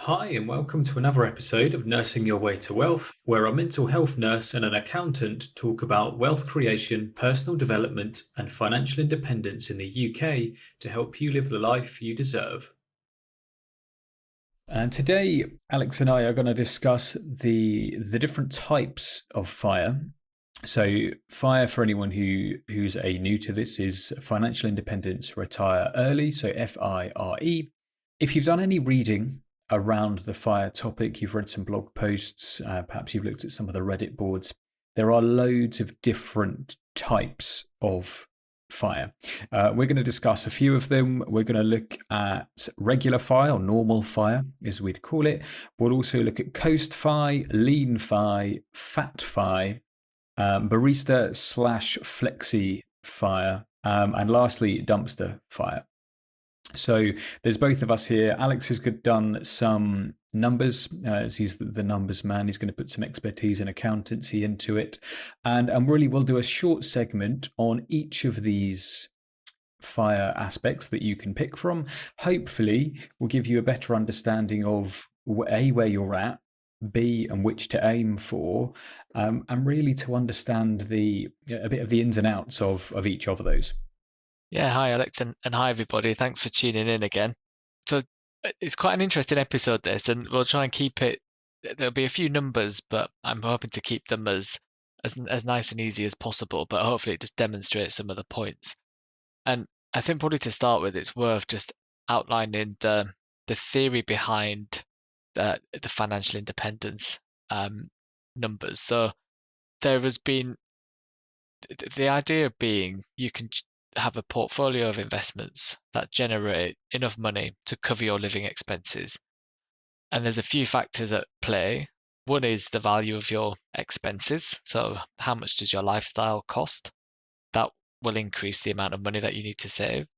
Hi, and welcome to another episode of Nursing Your Way to Wealth, where a mental health nurse and an accountant talk about wealth creation, personal development, and financial independence in the UK to help you live the life you deserve. And today, Alex and I are going to discuss the different types of FiRe. So, FiRe, for anyone who's new to this, is financial independence, retire early. So, FiRe. If you've done any reading around the FiRe topic, you've read some blog posts, perhaps you've looked at some of the Reddit boards. There are loads of different types of FiRe. We're going to discuss a few of them. We're going to look at regular FiRe, or normal FiRe, as we'd call it. We'll also look at Coast FiRe, Lean FiRe, Fat FiRe, Barista / Flexi FiRe, and lastly, Dumpster FiRe. So there's both of us here. Alex has done some numbers, as he's the numbers man. He's going to put some expertise and accountancy into it. And really, we'll do a short segment on each of these FiRe aspects that you can pick from. Hopefully, we'll give you a better understanding of A, where you're at, B, and which to aim for, and really to understand a bit of the ins and outs of each of those. Yeah, hi Alex, and hi everybody. Thanks for tuning in again. So it's quite an interesting episode this, and we'll try and keep it. There'll be a few numbers, but I'm hoping to keep them as nice and easy as possible. But hopefully, it just demonstrates some of the points. And I think probably to start with, it's worth just outlining the theory behind the financial independence numbers. So there has been the idea being you can have a portfolio of investments that generate enough money to cover your living expenses. And there's a few factors at play. One is the value of your expenses. So, how much does your lifestyle cost? That will increase the amount of money that you need to save.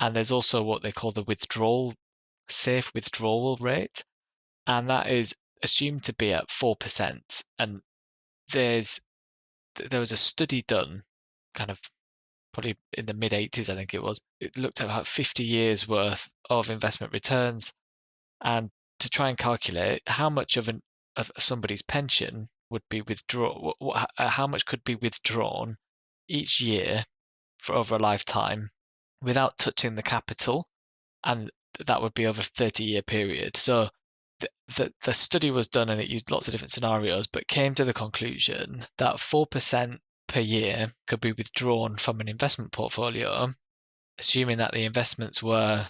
And there's also what they call the safe withdrawal rate. And that is assumed to be at 4%. And there was a study done kind of probably in the mid 80s, I think it was. It looked at about 50 years worth of investment returns and to try and calculate how much of somebody's pension would be withdrawn, how much could be withdrawn each year for over a lifetime without touching the capital, and that would be over a 30-year period. So the study was done and it used lots of different scenarios, but came to the conclusion that 4% per year could be withdrawn from an investment portfolio, assuming that the investments were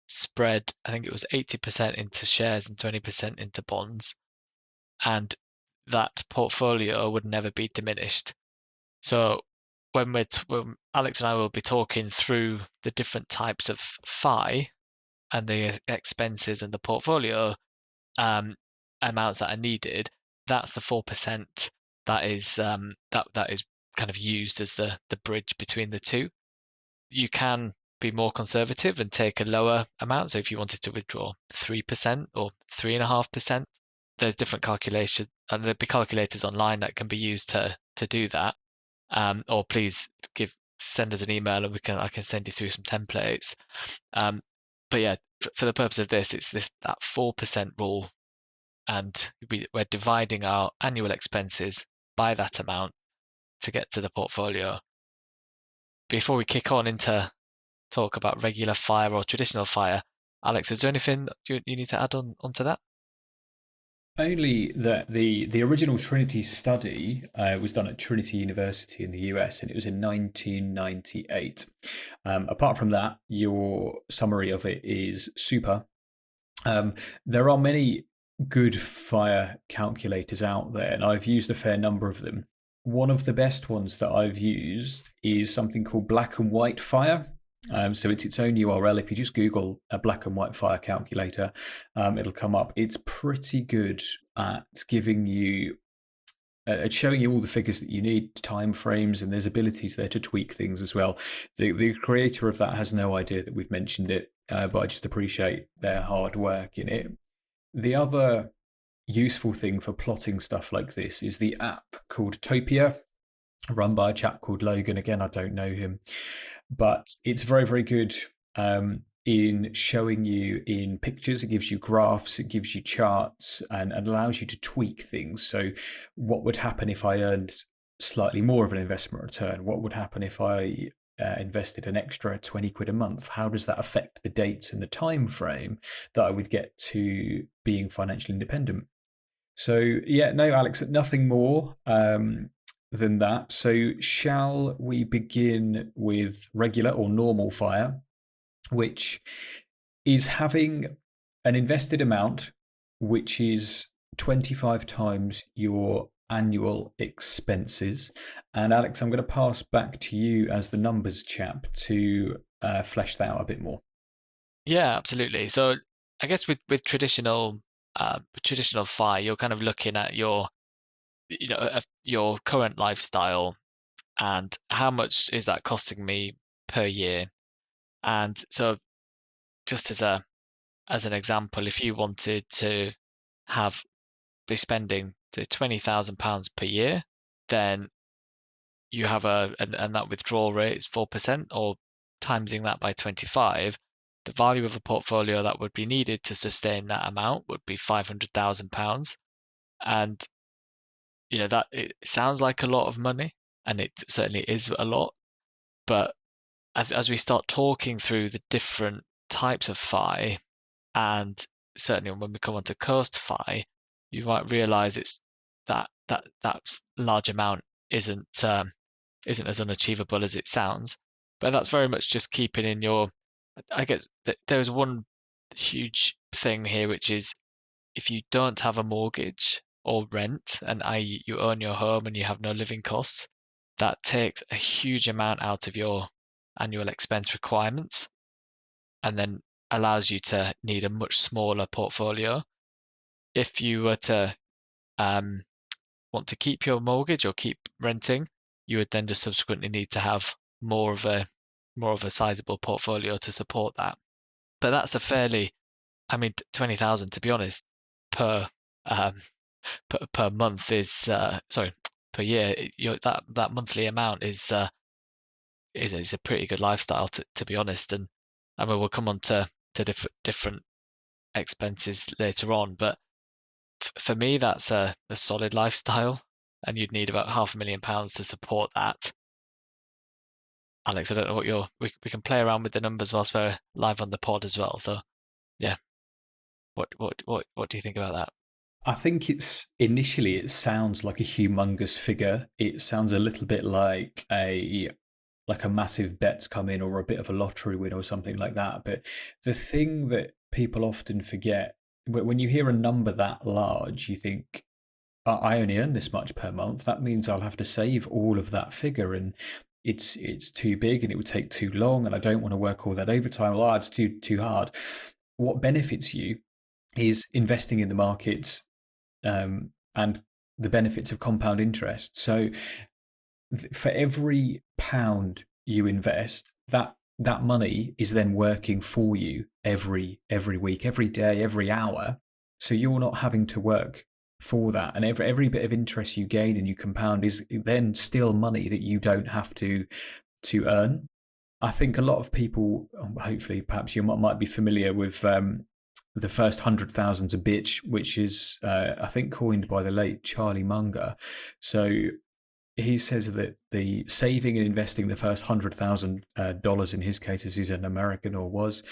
spread, I think it was 80% into shares and 20% into bonds, and that portfolio would never be diminished. So when Alex and I will be talking through the different types of FI and the expenses and the portfolio amounts that are needed, that's the 4% that is that is kind of used as the bridge between the two. You can be more conservative and take a lower amount. So if you wanted to withdraw 3% or 3.5%, there's different calculations, and there'll be calculators online that can be used to do that. Or please send us an email and I can send you through some templates. But yeah, for the purpose of this, it's that 4% rule, and we're dividing our annual expenses by that amount to get to the portfolio. Before we kick on into talk about regular FiRe or traditional FiRe, Alex, is there anything you need to add onto that? Only that the original Trinity study was done at Trinity University in the US, and it was in 1998. Apart from that, your summary of it is super. There are many good FiRe calculators out there, and I've used a fair number of them. One of the best ones that I've used is something called Black and White FiRe. So it's its own URL. If you just Google a black and white FiRe calculator, it'll come up. It's pretty good at giving you, at showing you all the figures that you need, time frames, and there's abilities there to tweak things as well. The creator of that has no idea that we've mentioned it, but I just appreciate their hard work in it. The other useful thing for plotting stuff like this is the app called Topia, run by a chap called Logan. Again, I don't know him, but it's very, very good. in showing you in pictures. It gives you graphs, it gives you charts, and allows you to tweak things. So, what would happen if I earned slightly more of an investment return? What would happen if I invested an extra 20 quid a month? How does that affect the dates and the time frame that I would get to being financially independent? So, yeah, no, Alex, nothing more than that. So, shall we begin with regular or normal fire, which is having an invested amount which is 25 times your annual expenses? And Alex, I'm going to pass back to you as the numbers chap to flesh that out a bit more. Yeah, absolutely. So I guess with traditional FI, you're kind of looking at your current lifestyle and how much is that costing me per year. And so just as an example, if you wanted to have be spending the £20,000 per year, then you have and that withdrawal rate is 4%, or timesing that by 25, the value of a portfolio that would be needed to sustain that amount would be £500,000. And that it sounds like a lot of money, and it certainly is a lot. But as we start talking through the different types of FI, and certainly when we come on to Coast FI, you might realize it's that large amount isn't as unachievable as it sounds. But that's very much just keeping in your. I guess there's one huge thing here, which is if you don't have a mortgage or rent, and i.e. you own your home and you have no living costs, that takes a huge amount out of your annual expense requirements, and then allows you to need a much smaller portfolio. If you were to um, want to keep your mortgage or keep renting, you would then just subsequently need to have more of a sizable portfolio to support that. But that's a fairly, I mean, 20,000 to be honest, per um, per month is sorry, per year. That monthly amount is a pretty good lifestyle to be honest. And I mean, we'll come on to different expenses later on, but for me, that's a solid lifestyle, and you'd need about £500,000 to support that. Alex, I don't know what we can play around with the numbers whilst we're live on the pod as well. So yeah, what do you think about that? I think initially it sounds like a humongous figure. It sounds a little bit like a massive bet's come in or a bit of a lottery win or something like that. But the thing that people often forget, when you hear a number that large, you think, I only earn this much per month. That means I'll have to save all of that figure, and it's too big, and it would take too long, and I don't want to work all that overtime. Well, it's too hard. What benefits you is investing in the markets, and the benefits of compound interest. So for every pound you invest, that money is then working for you every week, every day, every hour. So you're not having to work for that, and every bit of interest you gain and you compound is then still money that you don't have to earn. I think a lot of people, hopefully, perhaps you might be familiar with the first 100,000's a bitch, which is I think coined by the late Charlie Munger. So he says that the saving and investing the first $100,000 in his case, as he's an American or was,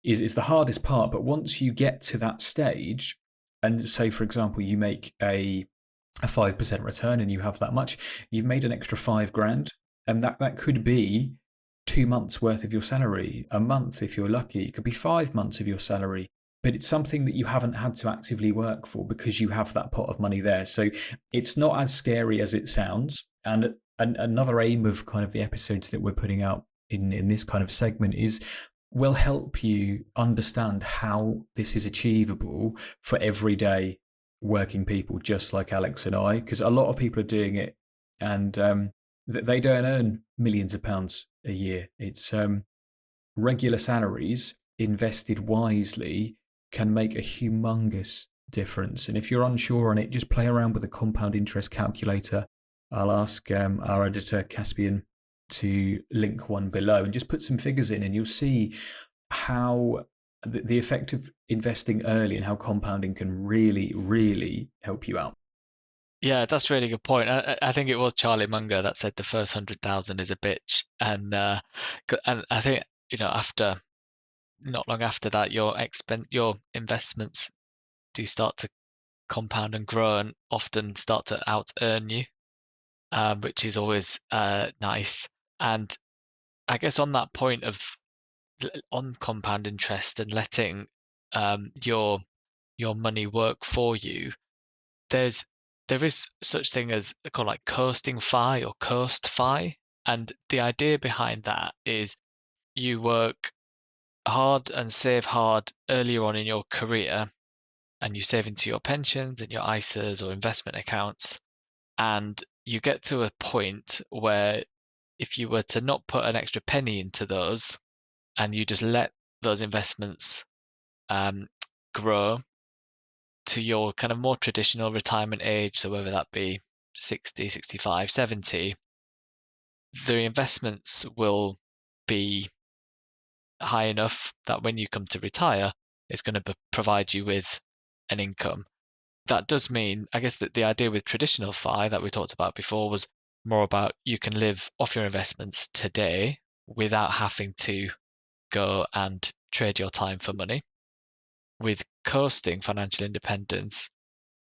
is the hardest part. But once you get to that stage, and say for example you make a 5% return and you have that much, you've made an extra 5 grand, and that could be 2 months worth of your salary, a month if you're lucky. It could be 5 months of your salary. But it's something that you haven't had to actively work for because you have that pot of money there. So it's not as scary as it sounds. And another aim of kind of the episodes that we're putting out in this kind of segment is will help you understand how this is achievable for everyday working people just like Alex and I, because a lot of people are doing it, and they don't earn millions of pounds a year. It's regular salaries invested wisely can make a humongous difference. And if you're unsure on it, just play around with a compound interest calculator. I'll ask our editor, Caspian, to link one below and just put some figures in, and you'll see how the effect of investing early and how compounding can really, really help you out. Yeah, that's a really good point. I think it was Charlie Munger that said the first 100,000 is a bitch, and I think after not long after that, your investments do start to compound and grow, and often start to out earn you, which is always nice. And I guess on that point of on compound interest and letting your money work for you, there's there is such thing as called like coasting fi or coast fi, and the idea behind that is you work hard and save hard earlier on in your career, and you save into your pensions and your ISAs or investment accounts, and you get to a point where if you were to not put an extra penny into those and you just let those investments um, grow to your kind of more traditional retirement age, so whether that be 60, 65, 70, the investments will be high enough that when you come to retire, it's going to provide you with an income. That does mean, I guess, that the idea with traditional FI that we talked about before was more about you can live off your investments today without having to go and trade your time for money. With coasting financial independence,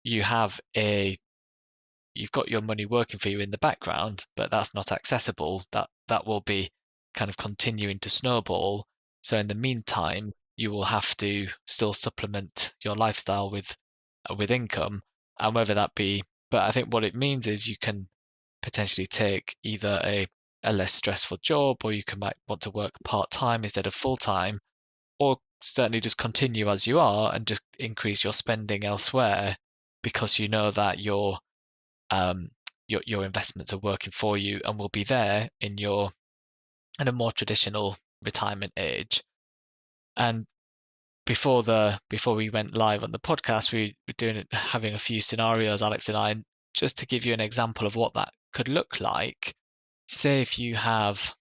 you have you've got your money working for you in the background, but that's not accessible. That will be kind of continuing to snowball. So in the meantime, you will have to still supplement your lifestyle with income, and whether that be, but I think what it means is you can potentially take either a less stressful job, or you might want to work part-time instead of full-time, or certainly just continue as you are and just increase your spending elsewhere because you know that um, your investments are working for you and will be there in a more traditional retirement age. And before we went live on the podcast, we were having a few scenarios, Alex and I, and just to give you an example of what that could look like. Say if you have,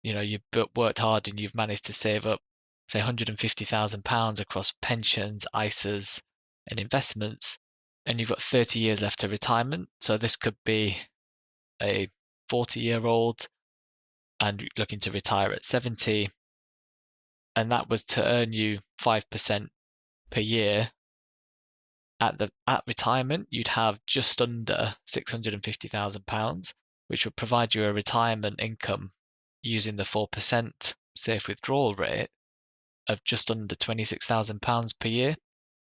you've worked hard and you've managed to save up, say, £150,000 across pensions, ISAs, and investments, and you've got 30 years left to retirement. So this could be a 40-year-old and looking to retire at 70, and that was to earn you 5% per year. At retirement, you'd have just under £650,000, which would provide you a retirement income using the 4% safe withdrawal rate of just under £26,000 per year.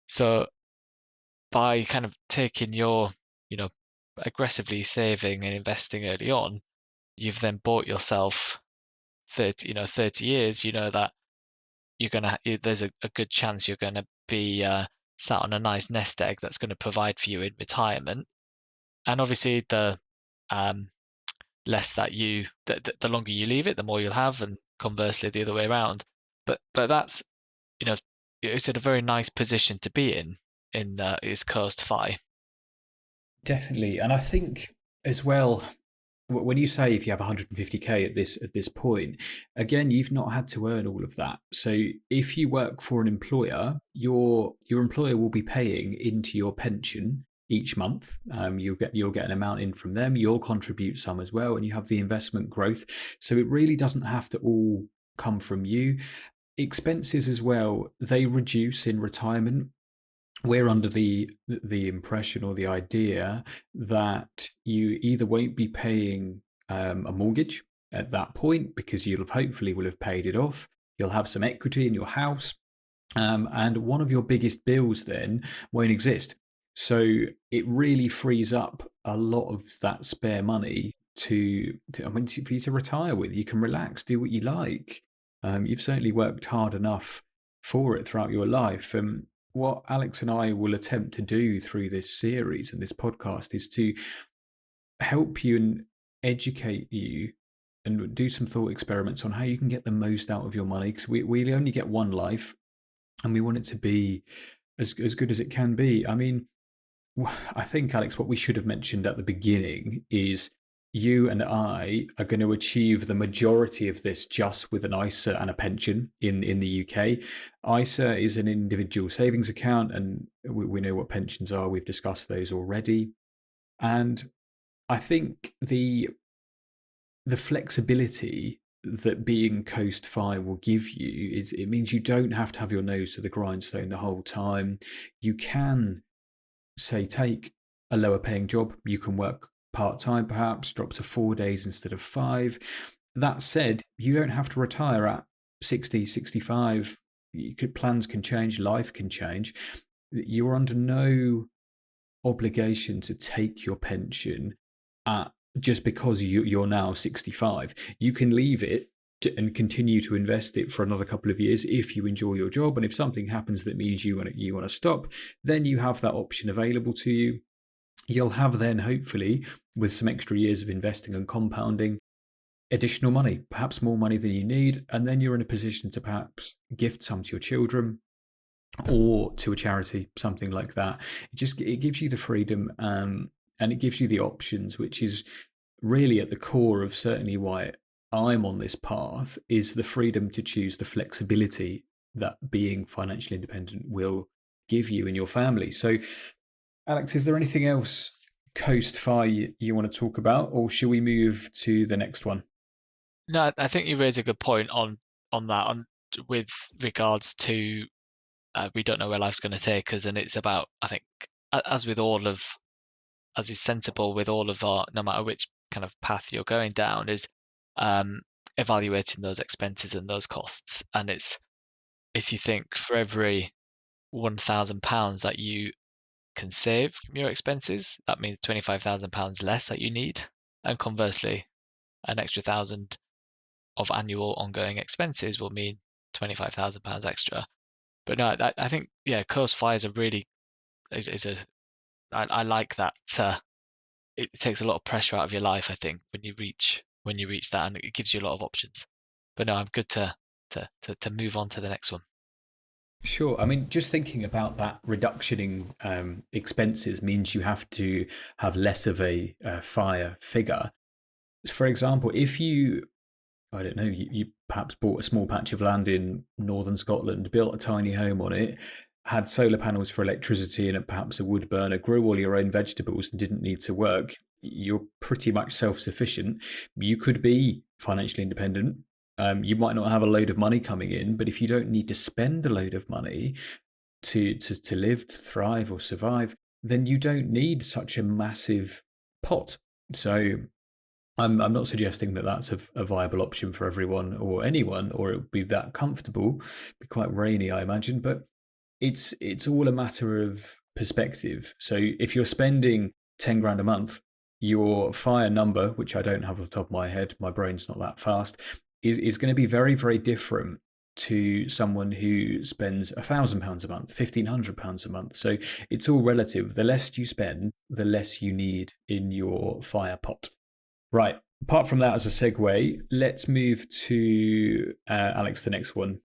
So by kind of taking you know, aggressively saving and investing early on, you've then bought yourself 30 years, that there's a good chance you're gonna be sat on a nice nest egg that's going to provide for you in retirement. And obviously, the um, less that the longer you leave it, the more you'll have, and conversely, the other way around. But that's you know, it's in a very nice position to be in is Coast Fi. Definitely. And I think as well, when you say if you have 150K at this point, again, you've not had to earn all of that. So if you work for an employer, your employer will be paying into your pension each month. You'll get an amount in from them. You'll contribute some as well, and you have the investment growth. So it really doesn't have to all come from you. Expenses as well, they reduce in retirement. We're under the impression or the idea that you either won't be paying a mortgage at that point because you'll have hopefully will have paid it off. You'll have some equity in your house, and one of your biggest bills then won't exist. So it really frees up a lot of that spare money for you to retire with. You can relax, do what you like. You've certainly worked hard enough for it throughout your life. What Alex and I will attempt to do through this series and this podcast is to help you and educate you and do some thought experiments on how you can get the most out of your money, because we only get one life and we want it to be as good as it can be. I mean, I think, Alex, what we should have mentioned at the beginning is you and I are going to achieve the majority of this just with an ISA and a pension in the UK. ISA is an individual savings account, and we know what pensions are. We've discussed those already. And I think the flexibility that being coast FI will give you is it means you don't have to have your nose to the grindstone the whole time. You can say take a lower paying job. You can work part time, perhaps drop to 4 days instead of five. That said, you don't have to retire at 60, 65. Plans can change, life can change. You're under no obligation to take your pension at just because you're now 65. You can leave it and continue to invest it for another couple of years if you enjoy your job. And if something happens that means you want to stop, then you have that option available to you. You'll have then, hopefully, with some extra years of investing and compounding, additional money, perhaps more money than you need. And then you're in a position to perhaps gift some to your children or to a charity, something like that. It gives you the freedom, and it gives you the options, which is really at the core of certainly why I'm on this path, is the freedom to choose, the flexibility that being financially independent will give you and your family. So, Alex, is there anything else Coast Fi you want to talk about, or shall we move to the next one? No, I think you raise a good point on that on with regards to we don't know where life's going to take us, and it's about, I think, as with all of, as is sensible with all of our, no matter which kind of path you're going down, is um, evaluating those expenses and those costs. And it's, if you think for every £1,000 that you can save from your expenses, that means £25,000 less that you need, and conversely, an extra thousand of annual ongoing expenses will mean £25,000 extra. But no, I think, yeah, coast fires are really is a I like that. It takes a lot of pressure out of your life, I think, when you reach that, and it gives you a lot of options. But no, I'm good to move on to the next one. Sure. I mean, just thinking about that reduction in expenses means you have to have less of a fire figure. For example, if you, I don't know, you perhaps bought a small patch of land in northern Scotland, built a tiny home on it, had solar panels for electricity and perhaps a wood burner, grew all your own vegetables and didn't need to work, you're pretty much self sufficient. You could be financially independent. You might not have a load of money coming in, but if you don't need to spend a load of money to live, to thrive, or survive, then you don't need such a massive pot. So I'm not suggesting that that's a viable option for everyone or anyone, or it would be that comfortable. It'd be quite rainy, I imagine, but it's all a matter of perspective. So if you're spending 10 grand a month, your fire number, which I don't have off the top of my head, my brain's not that fast, is going to be very, very different to someone who spends £1,000 a month, £1,500 a month. So it's all relative. The less you spend, the less you need in your fire pot. Right. Apart from that, as a segue, let's move to Alex, the next one.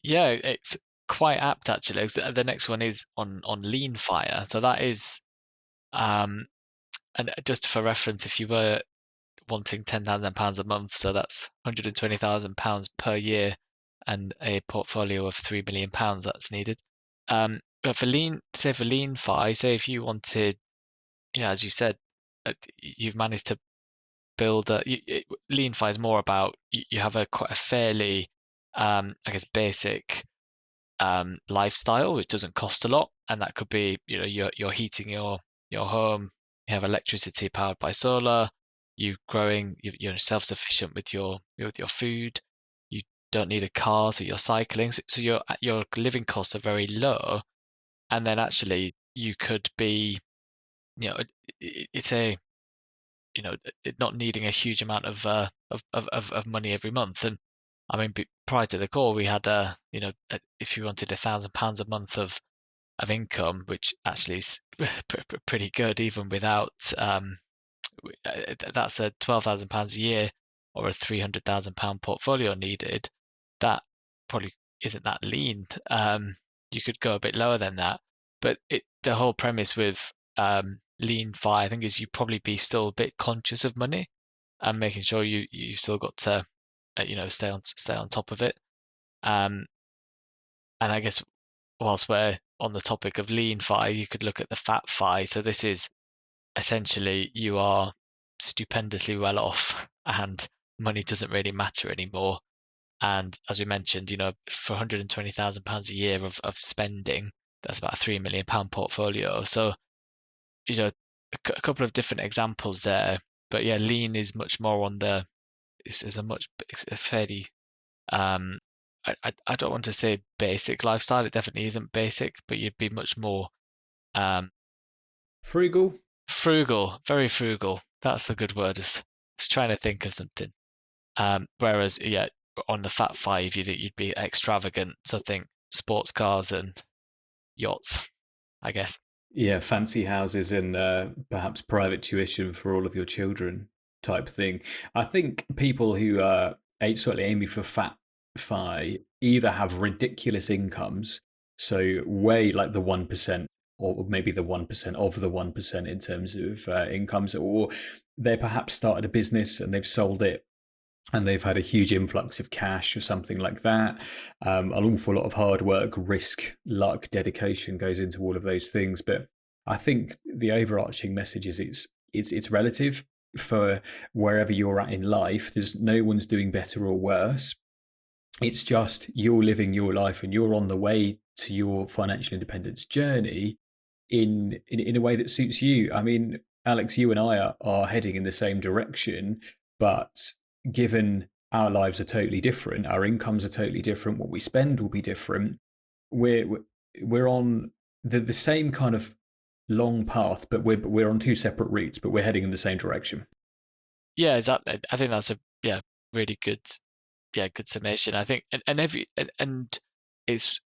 Yeah, it's quite apt actually, 'cause the next one is on lean fire. So that is, um, and just for reference, if you were wanting £10,000 a month, so that's £120,000 per year, and a portfolio of £3 million that's needed. But for lean fi, say if you wanted, yeah, as you said, you've managed to build lean fi is more about you have a quite a fairly, I guess, basic lifestyle, which doesn't cost a lot, and that could be, you're heating your home, you have electricity powered by solar, you're self-sufficient with your food, you don't need a car, so you're cycling, so your living costs are very low, and then actually you could be, it's a, it not needing a huge amount of money every month. And I mean, prior to the call, we had if you wanted £1,000 a month of income, which actually is pretty good even without, that's a £12,000 a year or a £300,000 portfolio needed. That probably isn't that lean. You could go a bit lower than that, but the whole premise with lean FI, I think, is you probably be still a bit conscious of money and making sure you still got to stay on top of it. Um, and I guess whilst we're on the topic of lean FI, you could look at the fat FI. So this is essentially you are stupendously well off and money doesn't really matter anymore. And as we mentioned, for £120,000 a year of spending, that's about a £3 million portfolio. So, a couple of different examples there. But yeah, lean is much more on it's a fairly um I don't want to say basic lifestyle. It definitely isn't basic, but you'd be much more um Frugal. frugal, very frugal. That's the good word. Just trying to think of something. Whereas, yeah, on the Fat Five, you'd be extravagant. So think sports cars and yachts, I guess. Yeah, fancy houses and perhaps private tuition for all of your children type thing. I think people who are certainly aiming for fat fi either have ridiculous incomes, so way like the 1%, or maybe the 1% of the 1% in terms of incomes, or they perhaps started a business and they've sold it and they've had a huge influx of cash or something like that. An awful lot of hard work, risk, luck, dedication goes into all of those things. But I think the overarching message is it's relative for wherever you're at in life. There's no one's doing better or worse. It's just you're living your life and you're on the way to your financial independence journey in a way that suits you. I mean, Alex, you and I are heading in the same direction, but given our lives are totally different, our incomes are totally different, what we spend will be different. We're on the same kind of long path, but we're on two separate routes, but we're heading in the same direction. Yeah, exactly. I think that's a yeah really good summation. I think and it's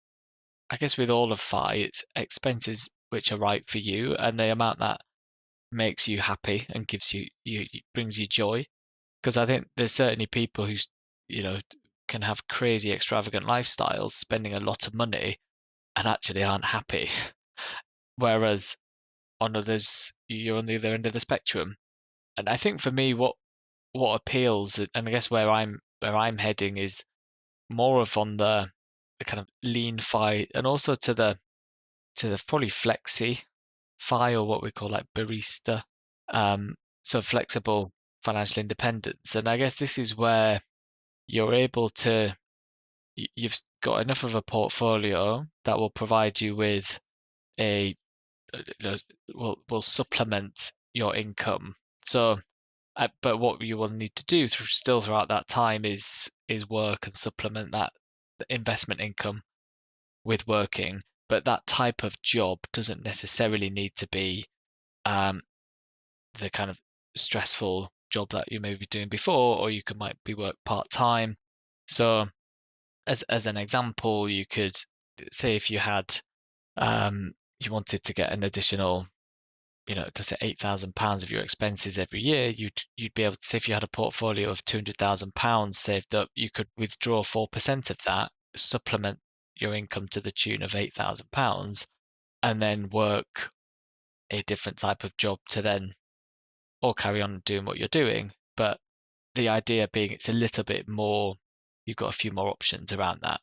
I guess with all of Fi, it's expenses which are right for you and the amount that makes you happy and brings you joy. Because I think there's certainly people who, you know, can have crazy extravagant lifestyles, spending a lot of money and actually aren't happy. Whereas on others, you're on the other end of the spectrum. And I think for me, what appeals, and I guess where I'm heading is more of on the kind of lean fi, and also to the probably flexi fi, or what we call like barista. So flexible financial independence. And I guess this is where you're able to you've got enough of a portfolio that will provide you with a will supplement your income. So, but what you will need to do still throughout that time is work and supplement that investment income with working. But that type of job doesn't necessarily need to be um, the kind of stressful job that you may be doing before, or you might be work part time. So as an example, you could say if you had you wanted to get an additional, to say £8,000 of your expenses every year, you'd be able to say if you had a portfolio of £200,000 saved up, you could withdraw 4% of that, supplement your income to the tune of £8,000, and then work a different type of job to then or carry on doing what you're doing. But the idea being it's a little bit more, you've got a few more options around that.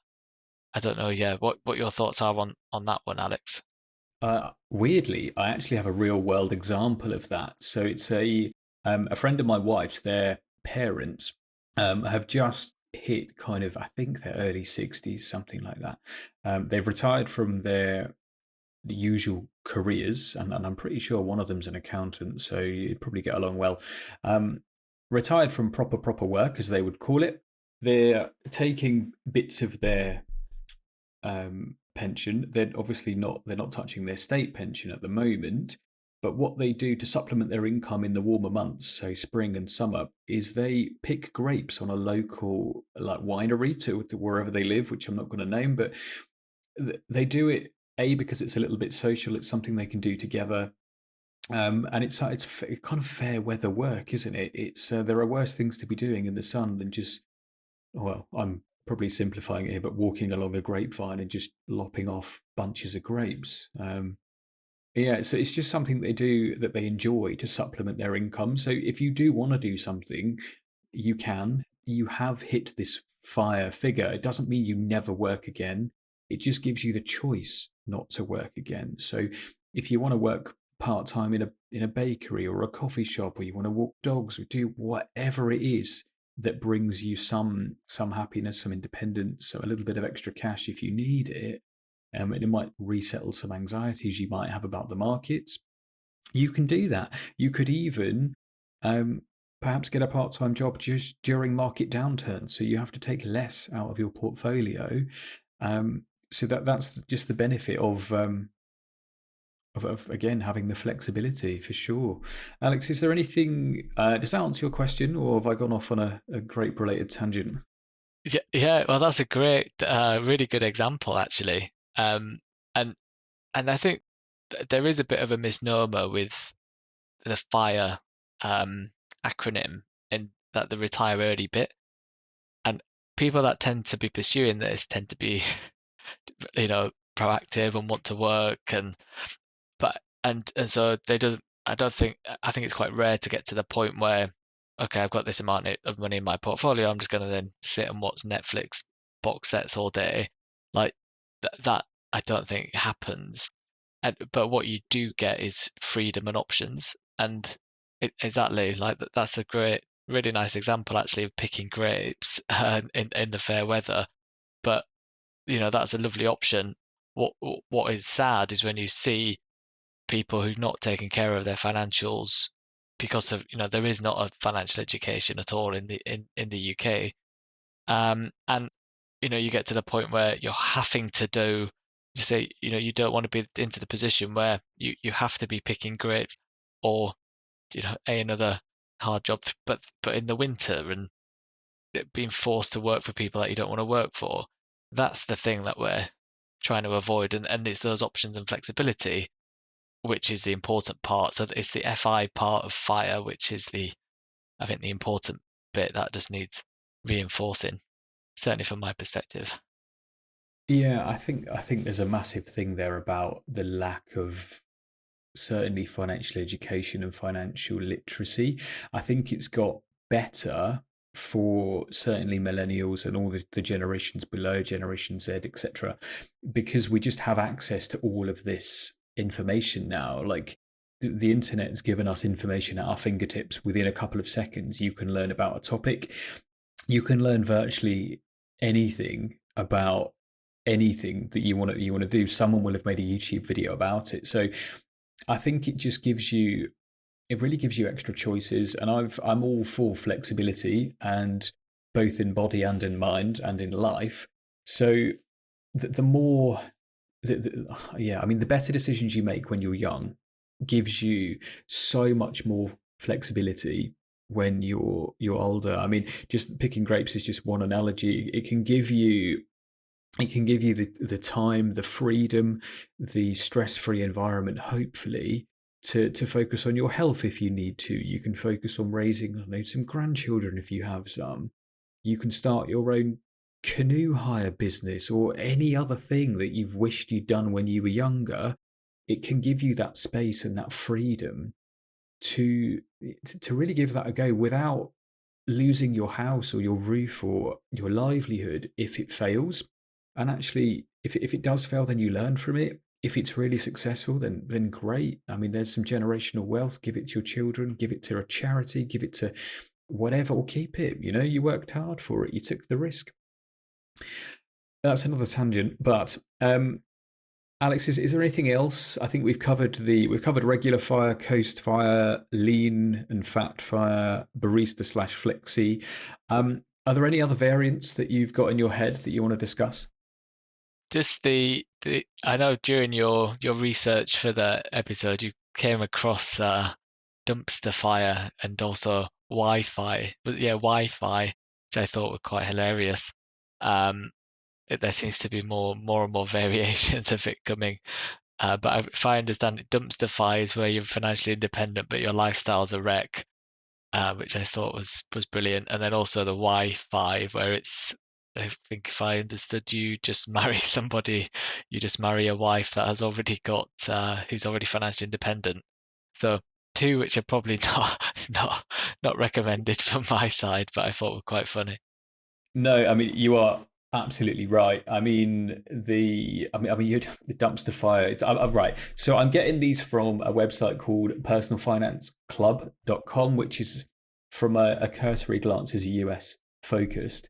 I don't know, yeah, what your thoughts are on that one, Alex. Weirdly, I actually have a real world example of that. So it's a friend of my wife's. Their parents have just hit kind of, I think, their early 60s, something like that. They've retired from their usual careers, and I'm pretty sure one of them's an accountant, so you'd probably get along well. Retired from proper work, as they would call it. They're taking bits of their pension. They're not touching their state pension at the moment. But what they do to supplement their income in the warmer months, so spring and summer, is they pick grapes on a local like winery to wherever they live, which I'm not going to name, but they do it because it's a little bit social. It's something they can do together, and it's kind of fair weather work, isn't it? It's there are worse things to be doing in the sun than just, well, I'm probably simplifying it here, but walking along a grapevine and just lopping off bunches of grapes. Yeah, so it's just something they do that they enjoy to supplement their income. So if you do want to do something, you can. You have hit this FiRe figure. It doesn't mean you never work again. It just gives you the choice not to work again. So if you want to work part time in a bakery or a coffee shop, or you want to walk dogs or do whatever it is that brings you some happiness, some independence, so a little bit of extra cash if you need it, and it might resettle some anxieties you might have about the markets. You can do that. You could even um, perhaps get a part-time job just during market downturns, so you have to take less out of your portfolio. So that's just the benefit of again having the flexibility for sure. Alex, is there anything? Does that answer your question, or have I gone off on a grape related tangent? Yeah, yeah. Well, that's a great, really good example, actually. And I think there is a bit of a misnomer with the FIRE um, acronym in that the retire early bit. And people that tend to be pursuing this tend to be, proactive and want to work, and so they don't. I think it's quite rare to get to the point where, okay, I've got this amount of money in my portfolio. I'm just going to then sit and watch Netflix box sets all day. Like that, I don't think happens. But what you do get is freedom and options. And exactly, like that's a great, really nice example actually of picking grapes in the fair weather. But that's a lovely option. What is sad is when you see people who've not taken care of their financials because of, there is not a financial education at all in the UK. And you get to the point where you're having to do, you say, you don't want to be into the position where you have to be picking grapes, or another hard job, but in the winter, and being forced to work for people that you don't want to work for. That's the thing that we're trying to avoid, and it's those options and flexibility which is the important part. So it's the FI part of FiRe, which is I think the important bit that just needs reinforcing, certainly from my perspective. Yeah, I think there's a massive thing there about the lack of certainly financial education and financial literacy. I think it's got better for certainly millennials and all the generations below, Generation Z, etc., because we just have access to all of this information now. Like the internet has given us information at our fingertips within a couple of seconds. You can learn about a topic, you can learn virtually anything about anything that you want to do. Someone will have made a YouTube video about it. So I think it really gives you extra choices, and I'm all for flexibility, and both in body and in mind and in life. So the more yeah, I mean, the better decisions you make when you're young gives you so much more flexibility when you're older. I mean, just picking grapes is just one analogy. It can give you the time, the freedom, the stress-free environment, hopefully, to focus on your health if you need to. You can focus on raising, I don't know, some grandchildren if you have some. You can start your own canoe hire business or any other thing that you've wished you'd done when you were younger. It can give you that space and that freedom to to really give that a go without losing your house or your roof or your livelihood if it fails. And actually, if it does fail, then you learn from it. If it's really successful, then great. I mean, there's some generational wealth. Give it to your children, give it to a charity, give it to whatever, or keep it. You worked hard for it, you took the risk. That's another tangent, but Alex, is there anything else? I think we've covered regular FiRe, coast FiRe, lean and fat FiRe, barista slash flexi. Are there any other variants that you've got in your head that you want to discuss? Just the I know during your research for the episode, you came across dumpster fire and also Wi-Fi, but yeah, Wi-Fi, which I thought were quite hilarious. Um, there seems to be more and more variations of it coming. But if I understand it, dumpster fire is where you're financially independent, but your lifestyle's a wreck, which I thought was brilliant. And then also the Wi-Fi, where it's I think if I understood you, just marry somebody, you just marry a wife that has already got who's already financially independent. So two which are probably not recommended from my side, but I thought were quite funny. No, I mean you are absolutely right. You the dumpster fire. I'm right. So I'm getting these from a website called personalfinanceclub.com, which is from a cursory glance is US focused.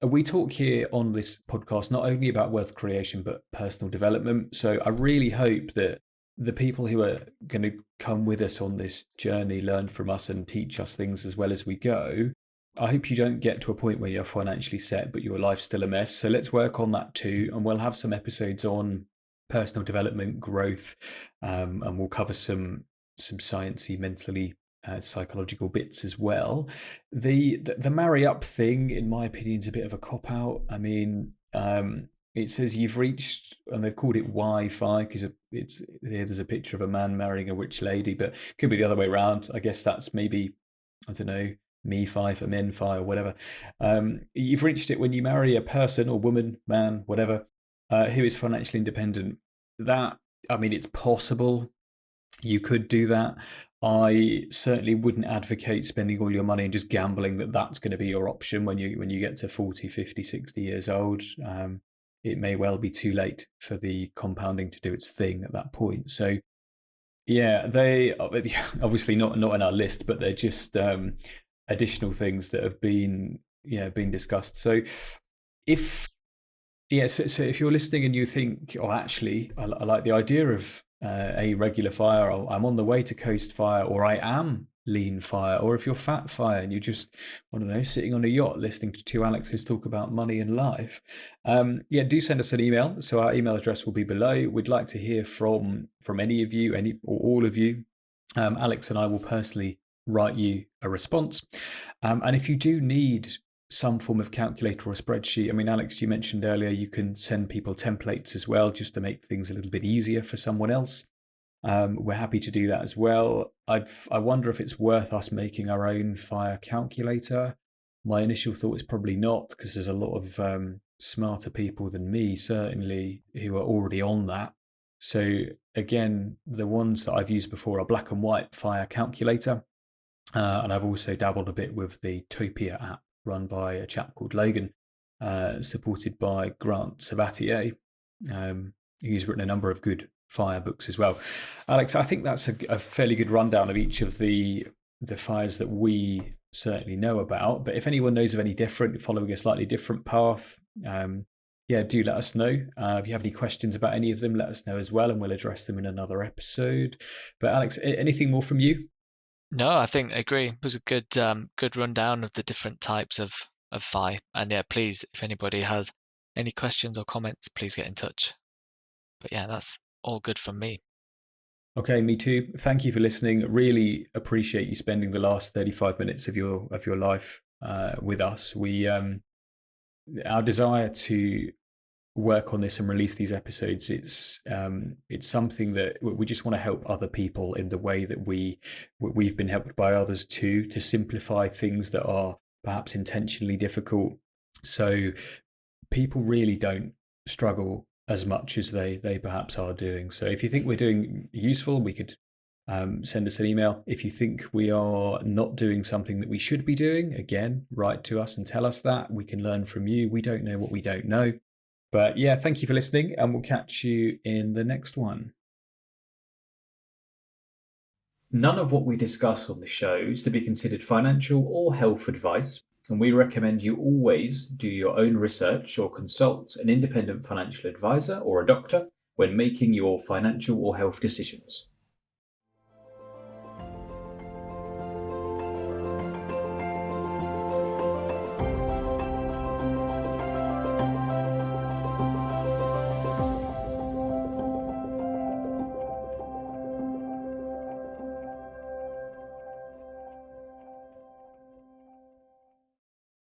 We talk here on this podcast not only about wealth creation but personal development. So I really hope that the people who are going to come with us on this journey learn from us and teach us things as well as we go. I hope you don't get to a point where you're financially set, but your life's still a mess. So let's work on that too. And we'll have some episodes on personal development, growth, and we'll cover some sciencey, mentally psychological bits as well. The marry up thing, in my opinion, is a bit of a cop out. I mean, it says you've reached, and they've called it Wi-Fi because it's here. There's a picture of a man marrying a rich lady, but it could be the other way around. I guess that's maybe, I don't know, me fi for men fi or whatever. You've reached it when you marry a person or woman, man, whatever, who is financially independent. That, I mean, it's possible. You could do that. I certainly wouldn't advocate spending all your money and just gambling that that's going to be your option when you get to 40, 50, 60 years old. It may well be too late for the compounding to do its thing at that point. So yeah, they obviously not in our list, but they're just additional things that have been been discussed. So if so if you're listening and you think, oh, actually, I like the idea of a regular fire, or I'm on the way to coast fire, or I am lean fire, or if you're fat fire and you're just, I don't know, sitting on a yacht listening to two Alexes talk about money and life, do send us an email. So our email address will be below. We'd like to hear from any of you, any or all of you. Alex and I will personally write you a response. And if you do need some form of calculator or spreadsheet, I mean, Alex, you mentioned earlier you can send people templates as well, just to make things a little bit easier for someone else. We're happy to do that as well. I wonder if it's worth us making our own FiRe calculator. My initial thought is probably not, because there's a lot of smarter people than me, certainly, who are already on that. So again, the ones that I've used before are black and white FiRe calculator. And I've also dabbled a bit with the Topia app run by a chap called Logan, supported by Grant Sabatier, who's written a number of good FiRe books as well. Alex, I think that's a fairly good rundown of each of the FiRes that we certainly know about. But if anyone knows of any different, following a slightly different path, do let us know. If you have any questions about any of them, let us know as well, and we'll address them in another episode. But Alex, anything more from you? No, I think I agree. It was a good rundown of the different types of FI. And yeah, please, if anybody has any questions or comments, please get in touch. But yeah, that's all good from me. Okay, me too. Thank you for listening. Really appreciate you spending the last 35 minutes of your life with us. We our desire to work on this and release these episodes, it's something that we just want to help other people in the way that we've been helped by others too, to simplify things that are perhaps intentionally difficult, so people really don't struggle as much as they perhaps are doing. So if you think we're doing useful, we could send us an email. If you think we are not doing something that we should be doing, again, write to us and tell us that. We can learn from you. We don't know what we don't know. But yeah, thank you for listening, and we'll catch you in the next one. None of what we discuss on the show is to be considered financial or health advice, and we recommend you always do your own research or consult an independent financial advisor or a doctor when making your financial or health decisions.